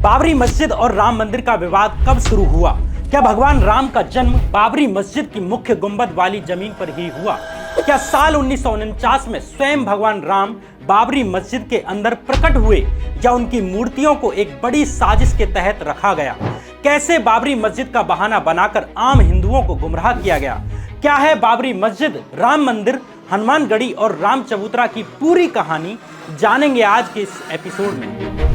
बाबरी मस्जिद और राम मंदिर का विवाद कब शुरू हुआ? क्या भगवान राम का जन्म बाबरी मस्जिद की मुख्य गुंबद वाली जमीन पर ही हुआ? क्या साल 1949 में स्वयं भगवान राम बाबरी मस्जिद के अंदर प्रकट हुए या उनकी मूर्तियों को एक बड़ी साजिश के तहत रखा गया? कैसे बाबरी मस्जिद का बहाना बनाकर आम हिंदुओं को गुमराह किया गया? क्या है बाबरी मस्जिद, राम मंदिर, हनुमानगढ़ी और राम चबूतरा की पूरी कहानी जानेंगे आज के इस एपिसोड में।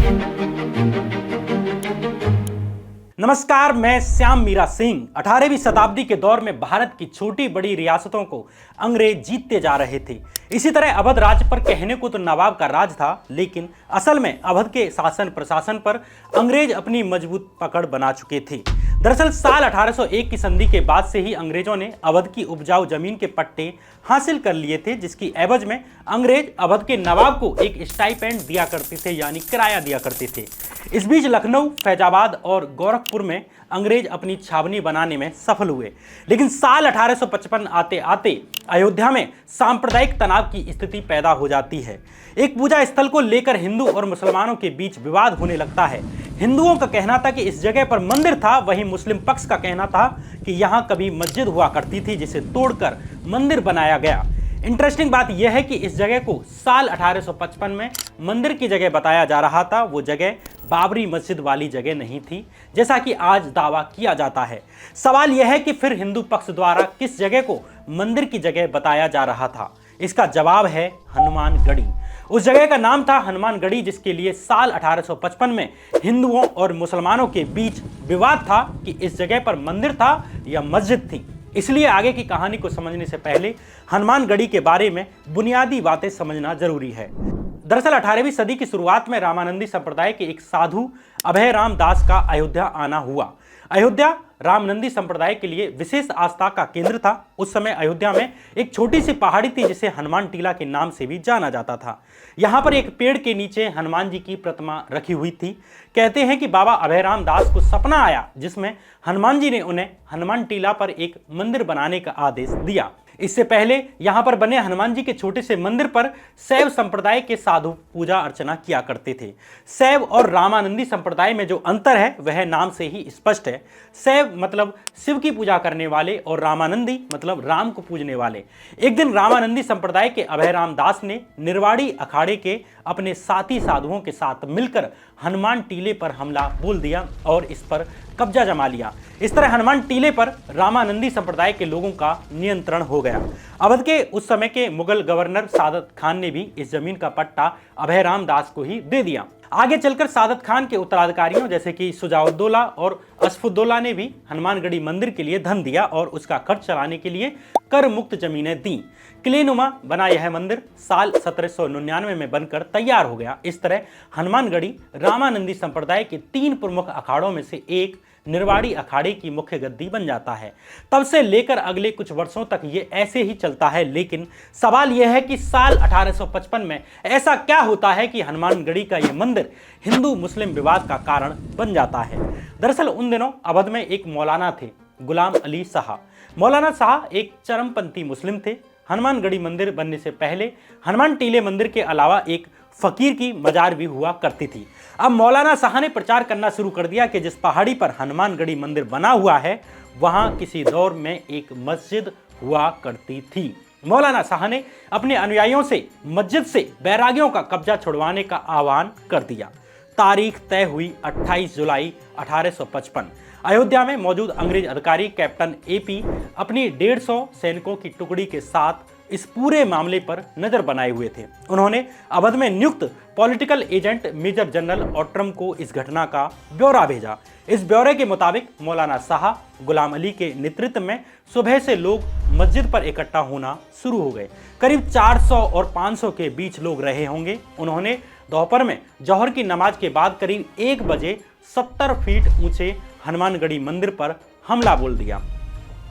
नमस्कार, मैं श्याम मीरा सिंह। 18वीं शताब्दी के दौर में भारत की छोटी बड़ी रियासतों को अंग्रेज जीतते जा रहे थे। इसी तरह अवध राज्य पर कहने को तो नवाब का राज था, लेकिन असल में अवध के शासन प्रशासन पर अंग्रेज अपनी मजबूत पकड़ बना चुके थे। दरअसल साल 1801 की संधि के बाद से ही अंग्रेजों ने अवध की उपजाऊ जमीन के पट्टे हासिल कर लिए थे, जिसकी एवज में अंग्रेज अवध के नवाब को एक स्टाइपेंड दिया करते थे, यानी किराया दिया करते थे। इस बीच लखनऊ, फैजाबाद और गोरखपुर में अंग्रेज अपनी छावनी बनाने में सफल हुए, लेकिन साल 1855 आते आते अयोध्या में सांप्रदायिक तनाव की स्थिति पैदा हो जाती है। एक पूजा स्थल को लेकर हिंदू और मुसलमानों के बीच विवाद होने लगता है। हिंदुओं का कहना था कि इस जगह पर मंदिर था, वहीं मुस्लिम पक्ष का कहना था कि यहाँ कभी मस्जिद हुआ करती थी, जिसे तोड़कर मंदिर बनाया गया। इंटरेस्टिंग बात यह है कि इस जगह को साल 1855 में मंदिर की जगह बताया जा रहा था। वो जगह बाबरी मस्जिद वाली जगह नहीं थी, जैसा कि आज दावा किया जाता है। सवाल यह है कि फिर हिंदू पक्ष द्वारा किस जगह को मंदिर की जगह बताया जा रहा था? इसका जवाब है हनुमानगढ़ी। उस जगह का नाम था हनुमानगढ़ी, जिसके लिए साल 1855 में हिंदुओं और मुसलमानों के बीच विवाद था कि इस जगह पर मंदिर था या मस्जिद थी। इसलिए आगे की कहानी को समझने से पहले हनुमानगढ़ी के बारे में बुनियादी बातें समझना जरूरी है। दरअसल 18वीं सदी की शुरुआत में रामानंदी संप्रदाय के एक साधु अभय राम दास का अयोध्या आना हुआ। अयोध्या रामानंदी संप्रदाय के लिए विशेष आस्था का केंद्र था। उस समय अयोध्या में एक छोटी सी पहाड़ी थी, जिसे हनुमान टीला के नाम से भी जाना जाता था। यहाँ पर एक पेड़ के नीचे हनुमान जी की प्रतिमा रखी हुई थी। कहते हैं कि बाबा अभय राम दास को सपना आया, जिसमें हनुमान जी ने उन्हें हनुमान टीला पर एक मंदिर बनाने का आदेश दिया। इससे पहले यहाँ पर बने हनुमान जी के छोटे से मंदिर पर शैव संप्रदाय के साधु पूजा अर्चना किया करते थे। शैव और रामानंदी संप्रदाय में जो अंतर है वह नाम से ही स्पष्ट है। शैव मतलब शिव की पूजा करने वाले और रामानंदी मतलब राम को पूजने वाले। एक दिन रामानंदी संप्रदाय के अभय राम दास ने निर्वाड़ी अखाड़े के अपने साथी साधुओं के साथ मिलकर हनुमान टीले पर हमला बोल दिया और इस पर कब्जा जमा लिया। इस तरह हनुमान टीले पर रामानंदी संप्रदाय के लोगों का नियंत्रण हो गया। अवध के उस समय के मुगल गवर्नर सादत खान ने भी इस जमीन का पट्टा अभय राम दास को ही दे दिया। आगे चलकर सादत खान के उत्तराधिकारियों जैसे कि शुजाउद्दौला और असफुद्दौला ने भी हनुमानगढ़ी मंदिर के लिए धन दिया और उसका खर्च चलाने के लिए कर मुक्त जमीनें दी। किलेनुमा बना यह मंदिर साल 1799 में बनकर तैयार हो गया। इस तरह हनुमानगढ़ी रामानंदी संप्रदाय के 3 प्रमुख अखाड़ों में से एक निर्वाड़ी अखाड़े की मुख्य गद्दी बन जाता है। तब से लेकर अगले कुछ वर्षों तक ये ऐसे ही चलता है, लेकिन सवाल यह है कि साल 1855 में ऐसा क्या होता है कि हनुमानगढ़ी का यह मंदिर हिंदू मुस्लिम विवाद का कारण बन जाता है। दरअसल उन दिनों अवध में एक मौलाना थे, गुलाम अली शाह। मौलाना शाह एक चरमपंथी मुस्लिम थे। हनुमानगढ़ी मंदिर बनने से पहले हनुमान टीले मंदिर के अलावा एक फकीर की मजार भी हुआ करती थी। अब मौलाना शाह ने प्रचार करना शुरू कर दिया कि जिस पहाड़ी पर हनुमानगढ़ी मंदिर बना हुआ है वहां किसी दौर में एक मस्जिद हुआ करती थी। मौलाना शाह ने अपने अनुयायियों से मस्जिद से बैरागियों का कब्जा छुड़वाने का आह्वान कर दिया। तारीख तय हुई 28 जुलाई 1855। अयोध्या में मौजूद अंग्रेज अधिकारी कैप्टन एपी अपनी 150 सैनिकों की टुकड़ी के साथ इस पूरे मामले पर नजर बनाए हुए थे। उन्होंने अवध में नियुक्त पॉलिटिकल एजेंट मेजर जनरल ऑट्रम को इस घटना का ब्यौरा भेजा। इस ब्यौरे के मुताबिक मौलाना शाह गुलाम अली के नेतृत्व में सुबह से लोग मस्जिद पर इकट्ठा होना शुरू हो गए। करीब 400 और 500 के बीच लोग रहे होंगे। उन्होंने दोपहर में जौहर की नमाज के बाद करीब 1 बजे 70 फीट ऊंचे हनुमानगढ़ी मंदिर पर हमला बोल दिया।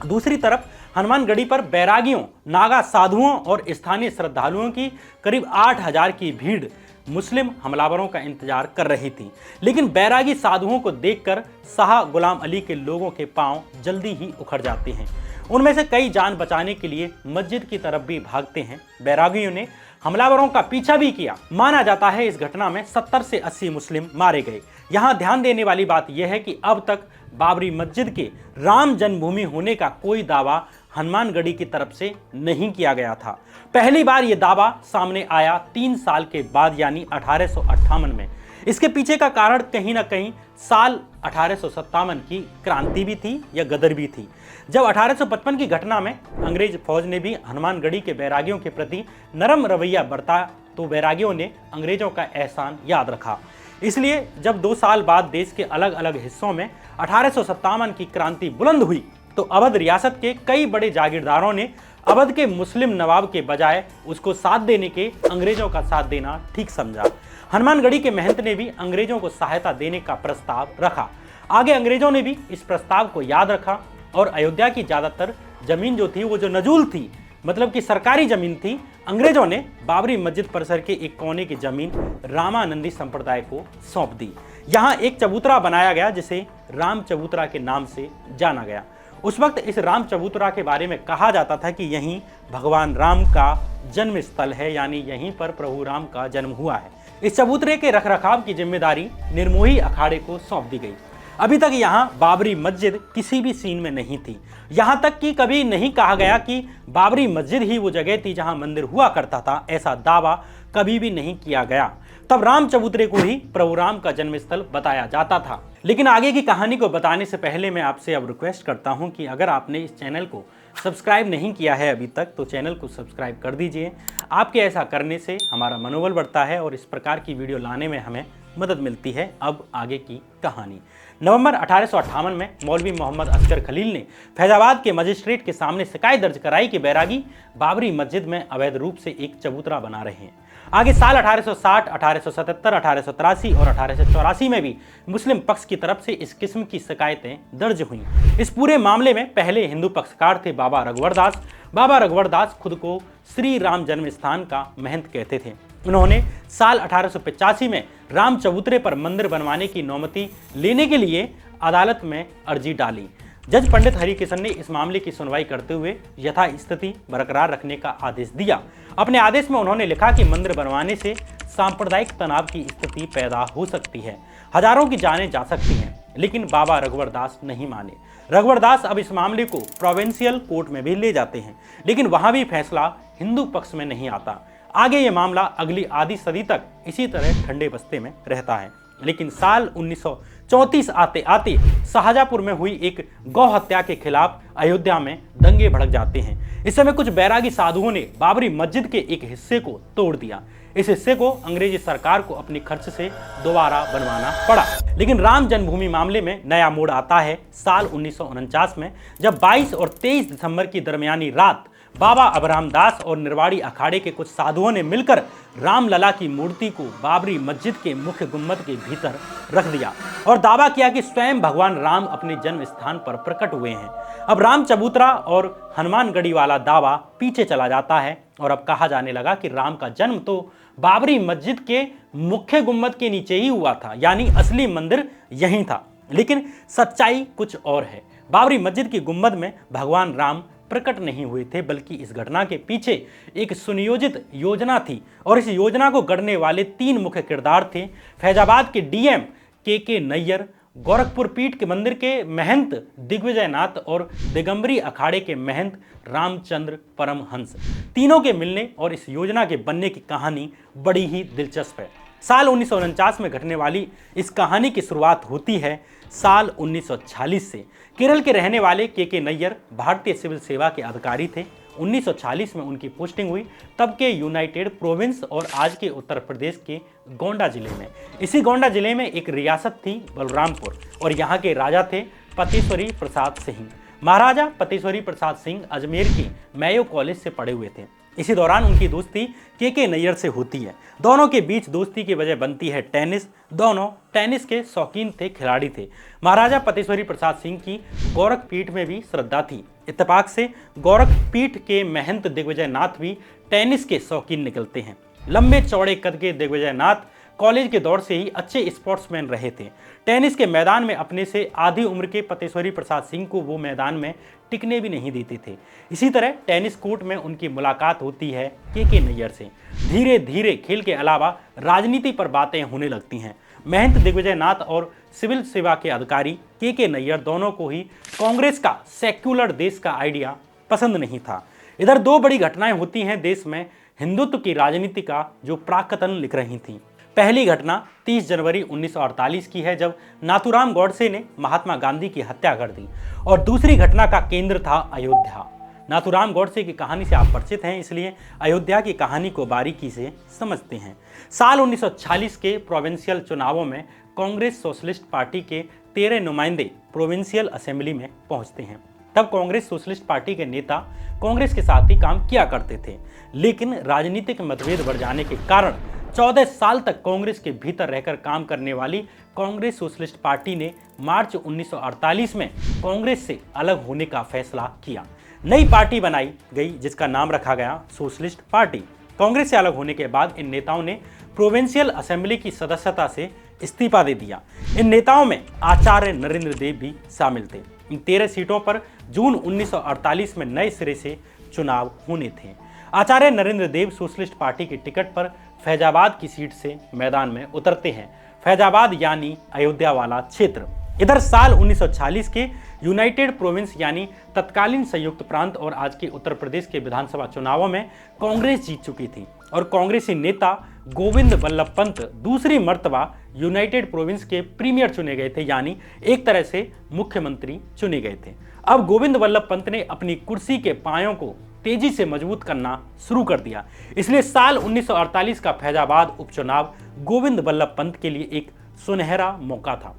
दूसरी तरफ हनुमानगढ़ी पर बैरागियों, नागा साधुओं और स्थानीय श्रद्धालुओं की करीब 8000 की भीड़ मुस्लिम हमलावरों का इंतजार कर रही थी। लेकिन बैरागी साधुओं को देखकर शाह गुलाम अली के लोगों के पांव जल्दी ही उखड़ जाते हैं। उनमें से कई जान बचाने के लिए मस्जिद की तरफ भी भागते हैं। बैरागियों ने हमलावरों का पीछा भी किया। माना जाता है इस घटना में 70 से 80 मुस्लिम मारे गए। यहाँ ध्यान देने वाली बात यह है कि अब तक बाबरी मस्जिद के राम जन्मभूमि होने का कोई दावा हनुमानगढ़ी की तरफ से नहीं किया गया था। पहली बार यह दावा सामने आया 3 साल के बाद यानी 1858 में। इसके पीछे का कारण कहीं ना कहीं साल 1857 की क्रांति भी थी या गदर भी थी, जब 1855 की घटना में अंग्रेज फौज ने भी हनुमानगढ़ी के बैरागियों के प्रति नरम रवैया बरता तो बैरागियों ने अंग्रेजों का एहसान याद रखा। इसलिए जब 2 साल बाद देश के अलग अलग हिस्सों में 1857 की क्रांति बुलंद हुई तो अवध रियासत के कई बड़े जागीरदारों ने अवध के मुस्लिम नवाब के बजाय उसको साथ देने के अंग्रेजों का साथ देना ठीक समझा। हनुमानगढ़ी के महंत ने भी अंग्रेजों को सहायता देने का प्रस्ताव रखा। आगे अंग्रेजों ने भी इस प्रस्ताव को याद रखा और अयोध्या की ज्यादातर जमीन जो थी वो जो नजूल थी, मतलब कि सरकारी जमीन थी, अंग्रेजों ने बाबरी मस्जिद परिसर के एक कोने की जमीन रामानंदी संप्रदाय को सौंप दी। यहाँ एक चबूतरा बनाया गया जिसे राम चबूतरा के नाम से जाना गया। उस वक्त इस राम चबूतरा के बारे में कहा जाता था कि यहीं भगवान राम का जन्म स्थल है, यानी यहीं पर प्रभु राम का जन्म हुआ है। इस चबूतरे के रखरखाव की जिम्मेदारी निर्मोही अखाड़े को सौंप दी गई। अभी तक यहाँ बाबरी मस्जिद किसी भी सीन में नहीं थी। यहाँ तक कि कभी नहीं कहा गया कि बाबरी मस्जिद ही वो जगह थी जहाँ मंदिर हुआ करता था, ऐसा दावा कभी भी नहीं किया गया। तब राम चबूतरे को ही प्रभु राम का जन्मस्थल बताया जाता था। लेकिन आगे की कहानी को बताने से पहले मैं आपसे अब रिक्वेस्ट करता हूं कि अगर आपने इस चैनल को सब्सक्राइब नहीं किया है अभी तक तो चैनल को सब्सक्राइब कर दीजिए। आपके ऐसा करने से हमारा मनोबल बढ़ता है और इस प्रकार की वीडियो लाने में हमें मदद मिलती है। अब आगे की कहानी। नवंबर 1858 में मौलवी मोहम्मद असगर खलील ने फैजाबाद के मजिस्ट्रेट के सामने शिकायत दर्ज कराई कि बैरागी बाबरी मस्जिद में अवैध रूप से एक चबूतरा बना रहे हैं। आगे साल 1860, 1877, 1883 और 1884 में भी मुस्लिम पक्ष की तरफ से इस किस्म की शिकायतें दर्ज हुईं। इस पूरे मामले में पहले हिंदू पक्षकार थे बाबा रघुवर दास। बाबा रघुवर दास खुद को श्री राम जन्म स्थान का महंत कहते थे। उन्होंने साल 1885 में राम चबूतरे पर मंदिर बनवाने की अनुमति लेने के लिए अदालत में अर्जी डाली। जज पंडित हरिकिशन ने इस मामले की सुनवाई करते हुए यथा स्थिति बरकरार रखने का आदेश दिया। अपने आदेश में उन्होंने लिखा कि मंदिर बनवाने से सांप्रदायिक तनाव की स्थिति पैदा हो सकती है, हजारों की जानें जा सकती हैं। लेकिन बाबा रघुवर दास नहीं माने। रघुवर दास अब इस मामले को प्रोविंशियल कोर्ट में भी ले जाते हैं, लेकिन वहां भी फैसला हिंदू पक्ष में नहीं आता। आगे ये मामला अगली आधी सदी तक इसी तरह ठंडे बस्ते में रहता है। लेकिन साल 1934 आते आते शाहजहांपुर में हुई एक गौ हत्या के खिलाफ अयोध्या में दंगे भड़क जाते हैं। इस समय कुछ बैरागी साधुओं ने बाबरी मस्जिद के एक हिस्से को तोड़ दिया। इस हिस्से को अंग्रेजी सरकार को अपने खर्च से दोबारा बनवाना पड़ा। लेकिन राम जन्मभूमि मामले में नया मोड़ आता है साल 1949 में, जब 22 और 23 दिसंबर की दरमियानी रात बाबा अब्राहम दास और निर्वाड़ी अखाड़े के कुछ साधुओं ने मिलकर रामलला की मूर्ति को बाबरी मस्जिद के मुख्य गुम्बद के भीतर रख दिया और दावा किया कि स्वयं भगवान राम अपने जन्म स्थान पर प्रकट हुए हैं। अब राम चबूतरा और हनुमानगढ़ी वाला दावा पीछे चला जाता है और अब कहा जाने लगा कि राम का जन्म तो बाबरी मस्जिद के मुख्य गुम्बद के नीचे ही हुआ था, यानी असली मंदिर यहीं था। लेकिन सच्चाई कुछ और है। बाबरी मस्जिद की गुम्बद में भगवान राम प्रकट नहीं हुए थे, बल्कि इस घटना के पीछे एक सुनियोजित योजना थी और इस योजना को गढ़ने वाले 3 मुख्य किरदार थे। फैजाबाद के डीएम के नैयर, गोरखपुर पीठ के मंदिर के महंत दिग्विजय नाथ और दिगंबरी अखाड़े के महंत रामचंद्र परमहंस। तीनों के मिलने और इस योजना के बनने की कहानी बड़ी ही दिलचस्प है। साल 1949 में घटने वाली इस कहानी की शुरुआत होती है साल 1946 से। केरल के रहने वाले के नैयर भारतीय सिविल सेवा के अधिकारी थे। 1940 में उनकी पोस्टिंग हुई तब के यूनाइटेड प्रोविंस और आज के उत्तर प्रदेश के गोंडा जिले में। इसी गोंडा जिले में एक रियासत थी बलरामपुर और यहाँ के राजा थे पतेश्वरी प्रसाद सिंह। महाराजा पतेश्वरी प्रसाद सिंह अजमेर के मेयो कॉलेज से पढ़े हुए थे। इसी दौरान उनकी दोस्ती के नैयर से होती है। दोनों के बीच दोस्ती की वजह बनती है टेनिस। दोनों टेनिस के शौकीन थे, खिलाड़ी थे। महाराजा पतेश्वरी प्रसाद सिंह की गोरख पीठ में भी श्रद्धा थी। इत्तेफाक से गोरख पीठ के महंत दिग्विजय नाथ भी टेनिस के शौकीन निकलते हैं। लंबे चौड़े कद के दिग्विजय नाथ कॉलेज के दौर से ही अच्छे स्पोर्ट्समैन रहे थे। टेनिस के मैदान में अपने से आधी उम्र के पतेश्वरी प्रसाद सिंह को वो मैदान में टिकने भी नहीं देते थे। इसी तरह टेनिस कोर्ट में उनकी मुलाकात होती है के नैयर से। धीरे धीरे खेल के अलावा राजनीति पर बातें होने लगती हैं। महंत दिग्विजय नाथ और सिविल सेवा के अधिकारी के नैयर दोनों को ही कांग्रेस का सेक्युलर देश का आइडिया पसंद नहीं था। इधर दो बड़ी घटनाएं होती हैं देश में हिंदुत्व की राजनीति का जो प्राक्कलन लिख रही थी। पहली घटना 30 जनवरी 1948 की है, जब नाथूराम गॉडसे ने महात्मा गांधी की हत्या कर दी, और दूसरी घटना का केंद्र था अयोध्या। नाथूराम गॉडसे की कहानी से आप परिचित हैं, इसलिए अयोध्या की कहानी को बारीकी से समझते हैं। साल 1946 के प्रोविंशियल चुनावों में कांग्रेस सोशलिस्ट पार्टी के 13 नुमाइंदे प्रोविंशियल असेंबली में पहुंचते हैं। तब कांग्रेस सोशलिस्ट पार्टी के नेता कांग्रेस के साथ ही काम किया करते थे, लेकिन राजनीतिक मतभेद बढ़ जाने के कारण 14 साल तक कांग्रेस के भीतर रहकर काम करने वाली कांग्रेस सोशलिस्ट पार्टी ने मार्च 1948 में कांग्रेस से अलग होने का फैसला किया। नई पार्टी बनाई गई जिसका नाम रखा गया सोशलिस्ट पार्टी। कांग्रेस से अलग होने के बाद इन नेताओं ने प्रोविंशियल असेंबली की सदस्यता से इस्तीफा दे दिया। इन नेताओं में आचार्य नरेंद्र देव भी शामिल थे। इन 13 सीटों पर जून 1948 में नए सिरे से चुनाव होने थे। आचार्य नरेंद्र देव सोशलिस्ट पार्टी की टिकट पर फैजाबाद की सीट से मैदान में उतरते हैं। फैजाबाद यानी अयोध्या वाला क्षेत्र। इधर साल 1946 के यूनाइटेड प्रोविंस यानी तत्कालीन संयुक्त प्रांत और आज के उत्तर प्रदेश के विधानसभा चुनावों में कांग्रेस जीत चुकी थी और कांग्रेसी नेता गोविंद वल्लभ पंत दूसरी मर्तबा यूनाइटेड प्रोविंस के प्रीमियर चुने गए थे, यानी एक तरह से मुख्यमंत्री चुने गए थे। अब गोविंद वल्लभ पंत ने अपनी कुर्सी के पायों को तेजी से मजबूत करना शुरू कर दिया। इसलिए साल 1948 का फैजाबाद उपचुनाव गोविंद वल्लभ पंत के लिए एक सुनहरा मौका था।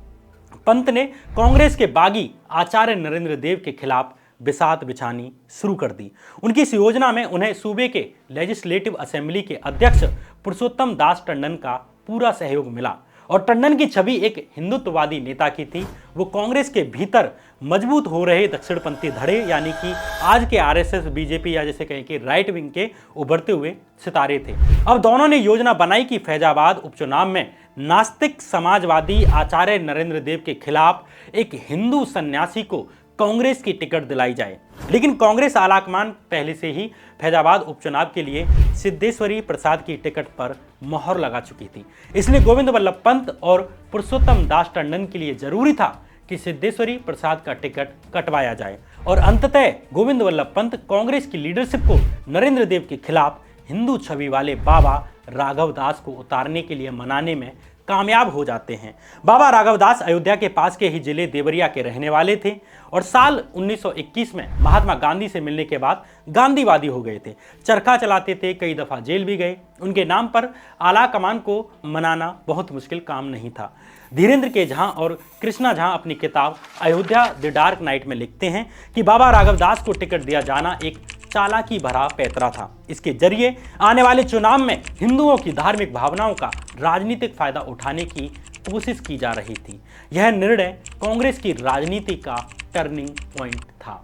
पंत ने कांग्रेस के बागी आचार्य नरेंद्र देव के खिलाफ बिसात बिछानी शुरू कर दी। उनकी इस योजना में उन्हें सूबे के लेजिस्लेटिव असेंबली के अध्यक्ष पुरुषोत्तम दास टंडन का पूरा सहयोग मिला और टंडन की छवि एक हिंदुत्ववादी नेता की थी। वो कांग्रेस के भीतर मजबूत हो रहे दक्षिणपंथी धड़े यानी कि आज के आरएसएस, बीजेपी या जैसे कहें कि राइट विंग के उभरते हुए सितारे थे। अब दोनों ने योजना बनाई कि फैजाबाद उपचुनाव में नास्तिक समाजवादी आचार्य नरेंद्र देव के खिलाफ एक हिंदू सन्यासी को कांग्रेस की टिकट दिलाई जाए। लेकिन कांग्रेस आलाकमान पहले से ही फैजाबाद उपचुनाव के लिए सिद्धेश्वरी प्रसाद की टिकट पर मोहर लगा चुकी थी। इसलिए गोविंद वल्लभ पंत और पुरुषोत्तम दास टंडन के लिए जरूरी था कि सिद्धेश्वरी प्रसाद का टिकट कटवाया जाए और अंततः गोविंद वल्लभ पंत कांग्रेस की लीडरशिप को नरेंद्र देव के खिलाफ हिंदू छवि वाले बाबा राघव दास को उतारने के लिए मनाने में कामयाब हो जाते हैं। बाबा राघव दास अयोध्या के पास के ही जिले देवरिया के रहने वाले थे और साल 1921 में महात्मा गांधी से मिलने के बाद गांधीवादी हो गए थे। चरखा चलाते थे, कई दफा जेल भी गए। उनके नाम पर आला कमान को मनाना बहुत मुश्किल काम नहीं था। धीरेन्द्र के झा और कृष्णा झा अपनी किताब अयोध्या द डार्क नाइट में लिखते हैं कि बाबा राघव दास को टिकट दिया जाना एक चालाकी भरा पैतरा था। इसके जरिए आने वाले चुनाव में हिंदुओं की धार्मिक भावनाओं का राजनीतिक फायदा उठाने की कोशिश की जा रही थी। यह निर्णय कांग्रेस की राजनीति का टर्निंग पॉइंट था।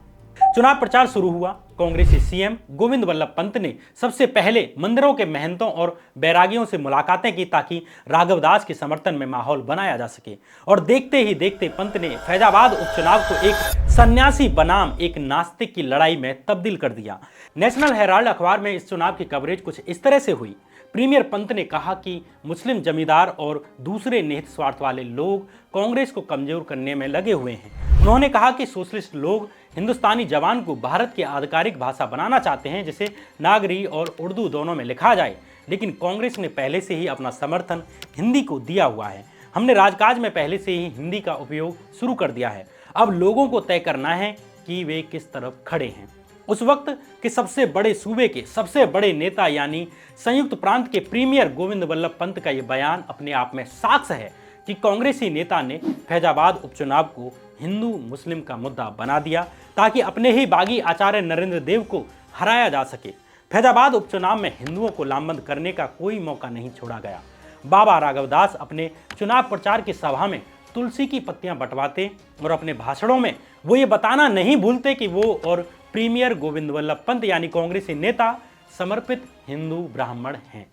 चुनाव प्रचार शुरू हुआ। कांग्रेसी सीएम गोविंद वल्लभ पंत ने सबसे पहले मंदिरों के महंतों और बैरागियों से मुलाकातें की ताकि राघव दास के समर्थन में माहौल बनाया जा सके। और देखते ही देखते पंत ने फैजाबाद उपचुनाव को एक सन्यासी बनाम एक नास्तिक की लड़ाई में तब्दील कर दिया। नेशनल हेराल्ड अखबार में इस चुनाव की कवरेज कुछ इस तरह से हुई। प्रीमियर पंत ने कहा कि मुस्लिम जमींदार और दूसरे निहित स्वार्थ वाले लोग कांग्रेस को कमजोर करने में लगे हुए हैं। उन्होंने कहा कि सोशलिस्ट लोग हिंदुस्तानी जबान को भारत की आधिकारिक भाषा बनाना चाहते हैं, जिसे नागरी और उर्दू दोनों में लिखा जाए, लेकिन कांग्रेस ने पहले से ही अपना समर्थन हिंदी को दिया हुआ है। हमने राजकाज में पहले से ही हिंदी का उपयोग शुरू कर दिया है। अब लोगों को तय करना है कि वे किस तरफ खड़े हैं। उस वक्त के सबसे बड़े सूबे के सबसे बड़े नेता यानी संयुक्त प्रांत के प्रीमियर गोविंद वल्लभ पंत का यह बयान अपने आप में साक्ष्य है कि कांग्रेसी नेता ने फैजाबाद उपचुनाव को हिंदू मुस्लिम का मुद्दा बना दिया ताकि अपने ही बागी आचार्य नरेंद्र देव को हराया जा सके। फैजाबाद उपचुनाव में हिंदुओं को लामबंद करने का कोई मौका नहीं छोड़ा गया। बाबा राघव दास अपने चुनाव प्रचार की सभा में तुलसी की पत्तियां बंटवाते और अपने भाषणों में वो ये बताना नहीं भूलते कि वो और प्रीमियर गोविंद वल्लभ पंत यानी कांग्रेसी नेता समर्पित हिंदू ब्राह्मण हैं।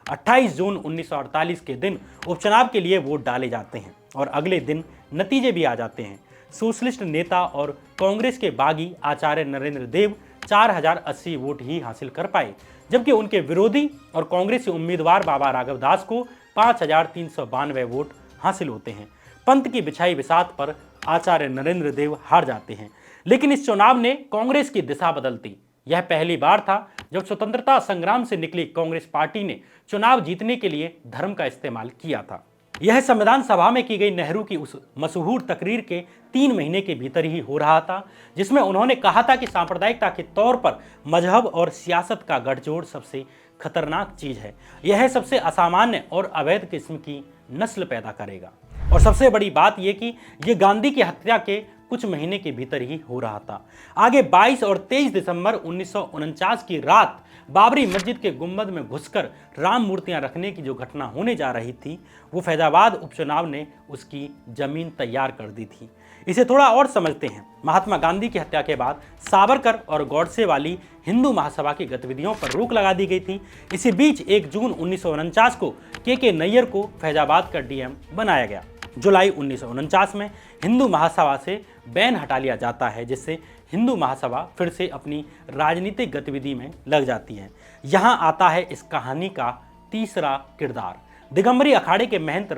28 जून 1948 के दिन उपचुनाव के लिए वोट डाले जाते हैं और अगले दिन नतीजे भी आ जाते हैं। सोशलिस्ट नेता और कांग्रेस के बागी आचार्य नरेंद्र देव 4080 वोट ही हासिल कर पाए, जबकि उनके विरोधी और कांग्रेसी उम्मीदवार बाबा राघव दास को 5392 वोट हासिल होते हैं। पंत की बिछाई बिसात पर आचार्य नरेंद्र देव हार जाते हैं, लेकिन इस चुनाव ने कांग्रेस की दिशा बदल दी। यह पहली बार था जब स्वतंत्रता संग्राम से निकली कांग्रेस पार्टी ने चुनाव जीतने के लिए धर्म का इस्तेमाल किया था। यह संविधान सभा में की गई नेहरू की उस मशहूर तकरीर के 3 महीने के भीतर ही हो रहा था, जिसमें उन्होंने कहा था कि सांप्रदायिकता के तौर पर मजहब और सियासत का गठजोड़ सबसे खतरनाक चीज है। यह सबसे असामान्य और अवैध किस्म की नस्ल पैदा करेगा। और सबसे बड़ी बात यह कि यह गांधी की हत्या के कुछ महीने के भीतर ही हो रहा था। आगे 22 और 23 दिसंबर 1949 की रात बाबरी मस्जिद के गुंबद में घुसकर राम मूर्तियां रखने की जो घटना होने जा रही थी, वो फैजाबाद उपचुनाव ने उसकी जमीन तैयार कर दी थी। इसे थोड़ा और समझते हैं। महात्मा गांधी की हत्या के बाद सावरकर और गॉडसे वाली हिंदू महासभा की गतिविधियों पर रोक लगा दी गई थी। इसी बीच 1 जून 1949 को के नैयर को फैजाबाद का डीएम बनाया गया। जुलाई 1949 में हिंदू महासभा से बैन हटा लिया जाता है, जिससे हिंदू महासभा फिर से अपनी राजनीतिक गतिविधि में लग जाती है। यहाँ आता है इस कहानी का तीसरा किरदार। दिगंबरी अखाड़े के महंत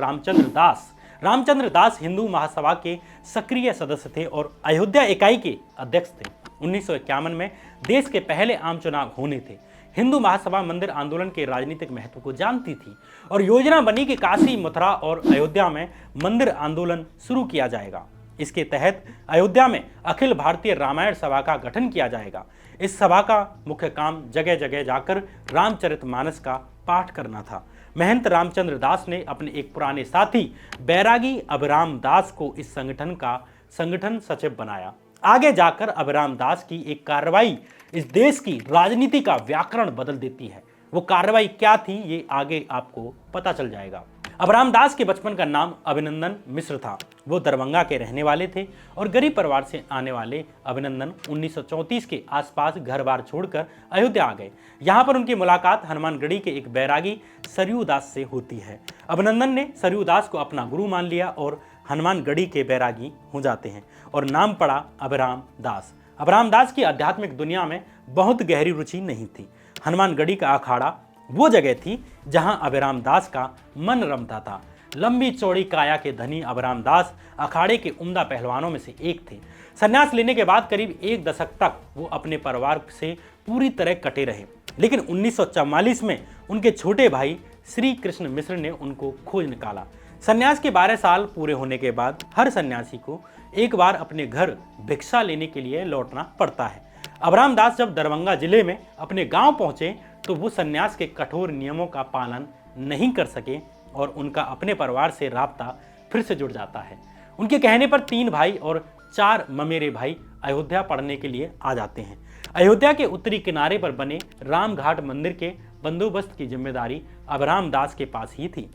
रामचंद्र दास हिंदू महासभा के सक्रिय सदस्य थे और अयोध्या इकाई के अध्यक्ष थे। 1951 में देश के पहले आम चुनाव होने थे। हिंदू महासभा मंदिर आंदोलन के राजनीतिक महत्व को जानती थी और योजना बनी कि काशी, मथुरा और अयोध्या में मंदिर आंदोलन शुरू किया जाएगा। इसके तहत अयोध्या में अखिल भारतीय रामायण सभा का गठन किया जाएगा। इस सभा का मुख्य काम जगह जगह जाकर रामचरितमानस का पाठ करना था। महंत रामचंद्र दास ने अपने एक पुराने साथी बैरागी अभिराम दास को इस संगठन का संगठन सचिव बनाया। आगे जाकर अभिराम दास की एक कार्रवाई इस देश की राजनीति का व्याकरण बदल देती है। वो कार्रवाई क्या थी, ये आगे आपको पता चल जाएगा। अभिराम दास के बचपन का नाम अभिनंदन मिश्र था। वो दरभंगा के रहने वाले थे और गरीब परिवार से आने वाले अभिनंदन 1934 के आसपास घर बार छोड़कर अयोध्या आ गए। यहाँ पर उनकी मुलाकात हनुमानगढ़ी के एक बैरागी सरयू दास से होती है। अभिनंदन ने सरयू दास को अपना गुरु मान लिया और हनुमानगढ़ी के बैरागी हो जाते हैं और नाम पड़ा अभिराम दास। अभिराम दास की आध्यात्मिक दुनिया में बहुत गहरी रुचि नहीं थी। हनुमानगढ़ी का अखाड़ा वो जगह थी जहां अभिराम दास का मन रमता था। लंबी चौड़ी काया के धनी अभिराम दास अखाड़े के उम्दा पहलवानों में से एक थे। संन्यास लेने के बाद करीब 1 दशक तक वो अपने परिवार से पूरी तरह कटे रहे, लेकिन 1944 में उनके छोटे भाई श्री कृष्ण मिश्र ने उनको खोज निकाला। संन्यास के 12 साल पूरे होने के बाद हर सन्यासी को एक बार अपने घर भिक्षा लेने के लिए लौटना पड़ता है। अभिराम दास जब दरभंगा जिले में अपने गांव पहुंचे तो वो सन्यास के कठोर नियमों का पालन नहीं कर सके और उनका अपने परिवार से राब्ता फिर से जुड़ जाता है। उनके कहने पर 3 भाई और 4 ममेरे भाई अयोध्या पढ़ने के लिए आ जाते हैं। अयोध्या के उत्तरी किनारे पर बने रामघाट मंदिर के बंदोबस्त की जिम्मेदारी अभिराम दास के पास ही थी।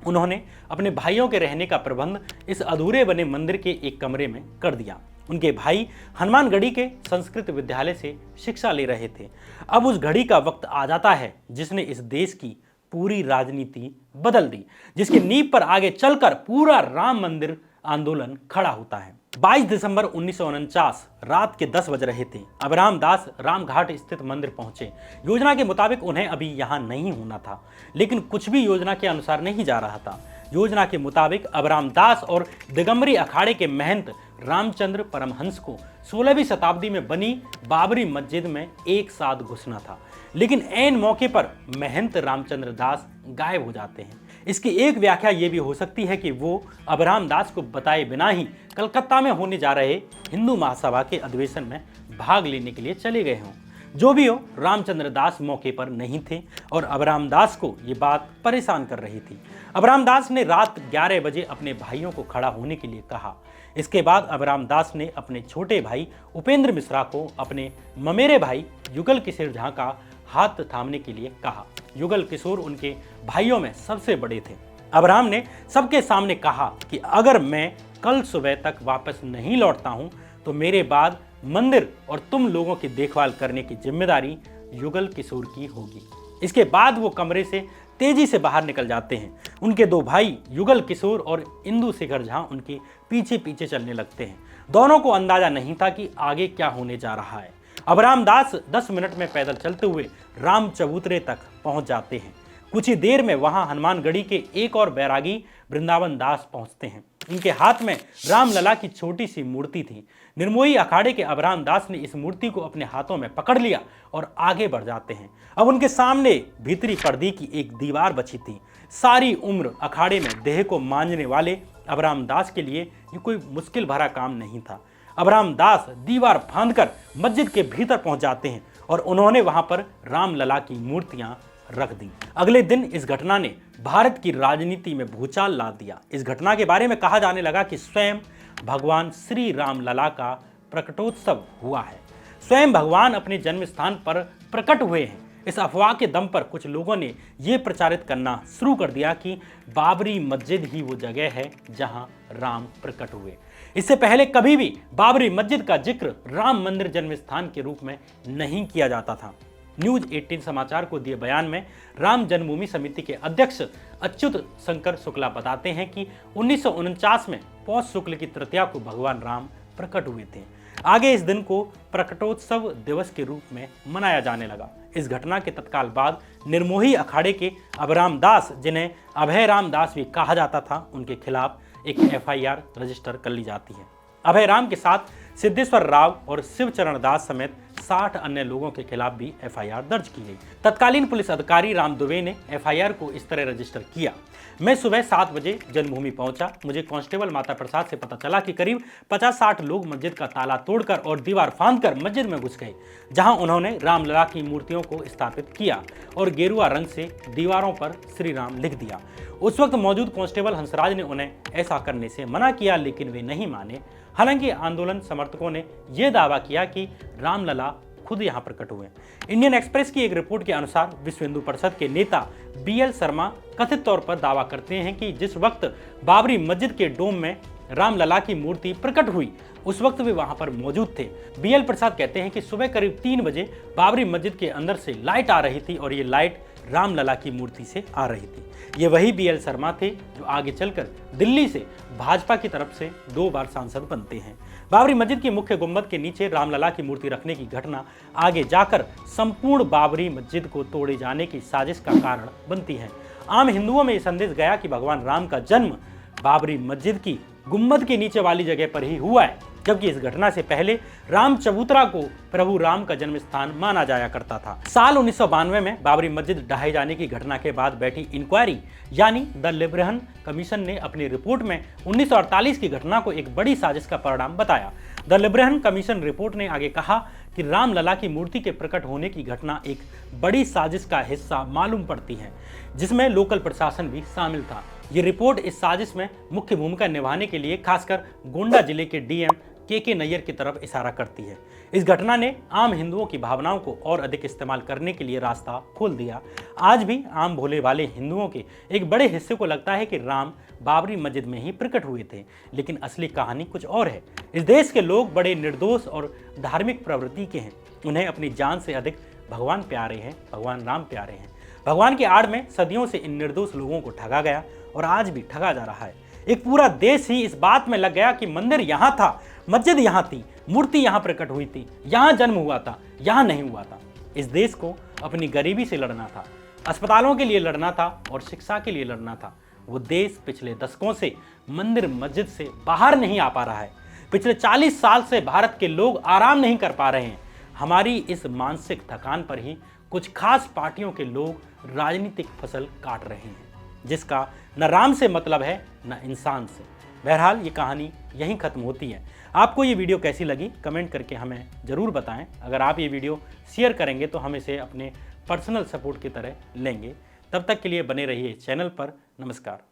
उन्होंने अपने भाइयों के रहने का प्रबंध इस अधूरे बने मंदिर के एक कमरे में कर दिया। उनके भाई हनुमानगढ़ी के संस्कृत विद्यालय से शिक्षा ले रहे थे। अब उस घड़ी का वक्त आ जाता है जिसने इस देश की पूरी राजनीति बदल दी, जिसकी नींव पर आगे चलकर पूरा राम मंदिर आंदोलन खड़ा होता है। 22 दिसंबर 1949 रात के 10 बज रहे थे। अभिराम दास रामघाट स्थित मंदिर पहुंचे। योजना के मुताबिक उन्हें अभी यहां नहीं होना था, लेकिन कुछ भी योजना के अनुसार नहीं जा रहा था। योजना के मुताबिक अभिराम दास और दिगंबरी अखाड़े के महंत रामचंद्र परमहंस को 16वीं शताब्दी में बनी बाबरी मस्जिद में एक साथ घुसना था, लेकिन ऐन मौके पर महंत रामचंद्र दास गायब हो जाते हैं। इसकी एक व्याख्या ये भी हो सकती है कि वो अभिराम दास को बताए बिना ही कलकत्ता में होने जा रहे हिंदू महासभा के अधिवेशन में भाग लेने के लिए चले गए हों। जो भी हो, रामचंद्र दास मौके पर नहीं थे और अभिराम दास को ये बात परेशान कर रही थी। अभिराम दास ने रात 11 बजे अपने भाइयों को खड़ा होने के लिए कहा। इसके बाद अभिराम दास ने अपने छोटे भाई उपेंद्र मिश्रा को अपने ममेरे भाई युगल किशोर झा का हाथ थामने के लिए कहा। युगल किशोर उनके भाइयों में सबसे बड़े थे। अभिराम ने सबके सामने कहा कि अगर मैं कल सुबह तक वापस नहीं लौटता हूं तो मेरे बाद मंदिर और तुम लोगों की देखभाल करने की जिम्मेदारी युगल किशोर की होगी। इसके बाद वो कमरे से तेजी से बाहर निकल जाते हैं। उनके 2 भाई युगल किशोर और इंदु शेखर झा उनके पीछे पीछे चलने लगते हैं। दोनों को अंदाजा नहीं था कि आगे क्या होने जा रहा है। अभिराम दास 10 मिनट में पैदल चलते हुए राम चबूतरे तक पहुंच जाते हैं। कुछ ही देर में वहां हनुमानगढ़ी के एक और बैरागी वृंदावन दास पहुंचते हैं। इनके हाथ में रामलला की छोटी सी मूर्ति थी। निर्मोही अखाड़े के अबराम दास ने इस मूर्ति को अपने हाथों में पकड़ लिया और आगे बढ़ जाते हैं। अब उनके सामने भीतरी पर्दे की एक दीवार बची थी। सारी उम्र अखाड़े में देह को मांझने वाले अबराम दास के लिए ये कोई मुश्किल भरा काम नहीं था। अबराम दास दीवार फांदकर मस्जिद के भीतर पहुंच जाते हैं और उन्होंने वहां पर रामलला की मूर्तियां रख दी। अगले दिन इस घटना ने भारत की राजनीति में भूचाल ला दिया। इस घटना के बारे में कहा जाने लगा कि स्वयं भगवान श्री रामलला का प्रकटोत्सव हुआ है। स्वयं भगवान अपने जन्म स्थान पर प्रकट हुए हैं। इस अफवाह के दम पर कुछ लोगों ने यह प्रचारित करना शुरू कर दिया कि बाबरी मस्जिद ही वो जगह है जहां राम प्रकट हुए। इससे पहले कभी भी बाबरी मस्जिद का जिक्र राम मंदिर जन्म स्थान के रूप में नहीं किया जाता था। न्यूज 18 समाचार को दिए बयान में राम जन्मभूमि समिति के अध्यक्ष अच्युत शंकर शुक्ला बताते हैं कि 1949 में पौष शुक्ल की तृतीया को भगवान राम प्रकट हुए थे। आगे इस दिन को प्रकटोत्सव दिवस के रूप में मनाया जाने लगा। इस घटना के तत्काल बाद निर्मोही अखाड़े के अबराम दास, जिन्हें अभय राम दास भी कहा जाता था, उनके खिलाफ एक FIR रजिस्टर कर ली जाती है। अभय राम के साथ सिद्धेश्वर राव और शिवचरण दास समेत 60 अन्य लोगों के खिलाफ भी FIR दर्ज की गई। तत्कालीन पुलिस अधिकारी राम दुबे ने FIR को इस तरह रजिस्टर किया। मैं सुबह 7 बजे जन्मभूमि पहुंचा। मुझे कांस्टेबल माता प्रसाद से पता चला कि करीब 50-60 लोग मस्जिद का ताला तोड़कर और दीवार फांदकर मस्जिद में घुस गए, जहां उन्होंने रामलला की मूर्तियों को स्थापित किया और गेरुआ रंग से दीवारों पर श्री राम लिख दिया। उस वक्त मौजूद कांस्टेबल हंसराज ने उन्हें ऐसा करने से मना किया, लेकिन वे नहीं माने। हालांकि आंदोलन समर्थकों ने यह दावा किया कि रामलला खुद यहां प्रकट हुए। इंडियन एक्सप्रेस की एक रिपोर्ट के अनुसार विश्व हिंदू परिषद के नेता BL शर्मा कथित तौर पर दावा करते हैं कि जिस वक्त बाबरी मस्जिद के डोम में रामलला की मूर्ति प्रकट हुई, उस वक्त वे वहां पर मौजूद थे। BL प्रसाद कहते हैं कि सुबह करीब 3 बजे बाबरी मस्जिद के अंदर से लाइट आ रही थी और ये लाइट रामलला की मूर्ति से आ रही थी। ये वही BL शर्मा थे जो आगे चलकर दिल्ली से भाजपा की तरफ से 2 बार सांसद बनते हैं। बाबरी मस्जिद की मुख्य गुंबद के नीचे रामलला की मूर्ति रखने की घटना आगे जाकर संपूर्ण बाबरी मस्जिद को तोड़े जाने की साजिश का कारण बनती है। आम हिंदुओं में यह संदेश गया कि भगवान राम का जन्म बाबरी मस्जिद की गुंबद के नीचे वाली जगह पर ही हुआ है, जबकि इस घटना से पहले राम चबूतरा को प्रभु राम का जन्म स्थान माना जाया करता था। साल 1992 में बाबरी मस्जिद ढहाए जाने की घटना के बाद बैठी इंक्वायरी यानी द लिब्रेहन कमीशन ने अपनी रिपोर्ट में 1948 की घटना को एक बड़ी साजिश का परिणाम बताया। द लिब्रेहन कमीशन रिपोर्ट ने आगे कहा कि रामलला की मूर्ति के प्रकट होने की घटना एक बड़ी साजिश का हिस्सा मालूम पड़ती है, जिसमें लोकल प्रशासन भी शामिल था। ये रिपोर्ट इस साजिश में मुख्य भूमिका निभाने के लिए खासकर गोंडा जिले के DM KK नैयर की तरफ इशारा करती है। इस घटना ने आम हिंदुओं की भावनाओं को और अधिक इस्तेमाल करने के लिए रास्ता खोल दिया। आज भी आम भोले वाले हिंदुओं के एक बड़े हिस्से को लगता है कि राम बाबरी मस्जिद में ही प्रकट हुए थे, लेकिन असली कहानी कुछ और है। इस देश के लोग बड़े निर्दोष और धार्मिक प्रवृत्ति के हैं। उन्हें अपनी जान से अधिक भगवान प्यारे हैं, भगवान राम प्यारे हैं। भगवान की आड़ में सदियों से इन निर्दोष लोगों को ठगा गया और आज भी ठगा जा रहा है। एक पूरा देश ही इस बात में लग गया कि मंदिर यहाँ था, मस्जिद यहाँ थी, मूर्ति यहाँ प्रकट हुई थी, यहाँ जन्म हुआ था, यहाँ नहीं हुआ था। इस देश को अपनी गरीबी से लड़ना था, अस्पतालों के लिए लड़ना था और शिक्षा के लिए लड़ना था। वो देश पिछले दशकों से मंदिर मस्जिद से बाहर नहीं आ पा रहा है। पिछले 40 साल से भारत के लोग आराम नहीं कर पा रहे हैं। हमारी इस मानसिक थकान पर ही कुछ खास पार्टियों के लोग राजनीतिक फसल काट रहे हैं, जिसका न राम से मतलब है न इंसान से। बहरहाल ये कहानी यहीं खत्म होती है। आपको ये वीडियो कैसी लगी कमेंट करके हमें ज़रूर बताएं। अगर आप ये वीडियो शेयर करेंगे तो हम इसे अपने पर्सनल सपोर्ट की तरह लेंगे। तब तक के लिए बने रहिए इस चैनल पर। नमस्कार।